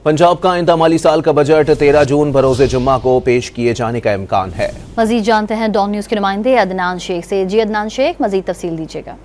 पंजाब का आइंदा माली साल का बजट 13 जून बरोज़ जुम्मा को पेश किए जाने का इम्कान है। मजीद जानते हैं डॉन न्यूज़ के नुमाइंदे अदनान शेख से। जी अदनान शेख, मजीद तफसील दीजिएगा।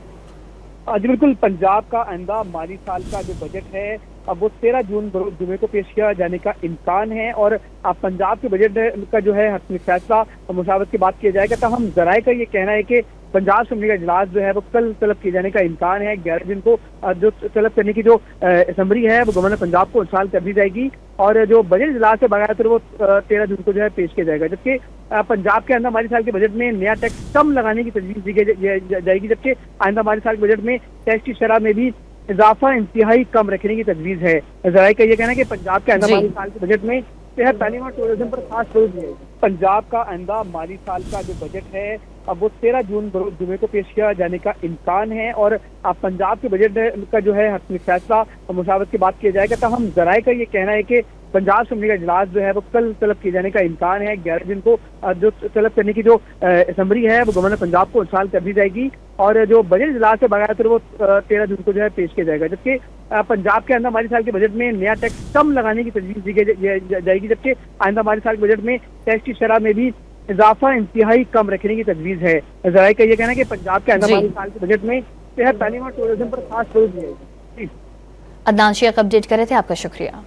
जी बिल्कुल, पंजाब का आइंदा माली साल का जो बजट है अब वो 13 जून बरोज़ जुमे को पेश किया जाने का इम्कान है और अब पंजाब के बजट का जो है हतमी फैसला और मुशावरत की बात किया जाएगा। तहम ज़राए का ये कहना है कि पंजाब असेंबली का इजलास जो है वो कल तलब किए जाने का इम्कान है। 11 जून को जो तलब करने की जो असम्बली है वो गवर्नर पंजाब को इंस्टॉल कर दी जाएगी और जो बजट इजलास है बगैर तो वो 13 जून को जो है पेश किया जाएगा। जबकि पंजाब के आइंदा माली साल के बजट में नया टैक्स कम लगाने की तजवीज़ दी जाएगी, जबकि आइंदा माली साल के बजट में टैक्स की शरह में भी इजाफा इंतहाई कम रखने की तजवीज़ है। ज़राए का ये कहना है कि पंजाब के आइंदा माली साल के बजट में सेहत तालीम और टूरिज्म पर खास जोर दिया है। पंजाब का आइंदा माली साल का जो बजट है अब वो 13 जून बरोज़ जुमे को पेश किया जाने का इम्कान है और अब पंजाब के बजट का जो है हतमी फैसला और मुशावरत की बात किया जाएगा। तहम ज़राए का ये कहना है कि पंजाब असेंबली का इजलास जो है वो कल तलब किए जाने का इम्कान है। 11 जून को जो तलब करने की जो असम्बली है वो गवर्नर पंजाब को इंस्टॉल कर दी जाएगी और जो बजट इजलास है बगैर तो वो 13 जून को जो है पेश किया जाएगा। जबकि पंजाब के आइंदा माली साल के बजट में नया टैक्स कम लगाने की तजवीज़ दी जाएगी, जबकि आइंदा माली साल के बजट में टैक्स की शरह में भी इजाफा इंतहाई कम रखने की तजवीज़ है। ज़राए का ये कहना है कि पंजाब के आइंदा माली साल के बजट में सेहत तालीम और टूरिज्म पर खास जोर दिया है। अदनान शेख अपडेट कर रहे थे, आपका शुक्रिया।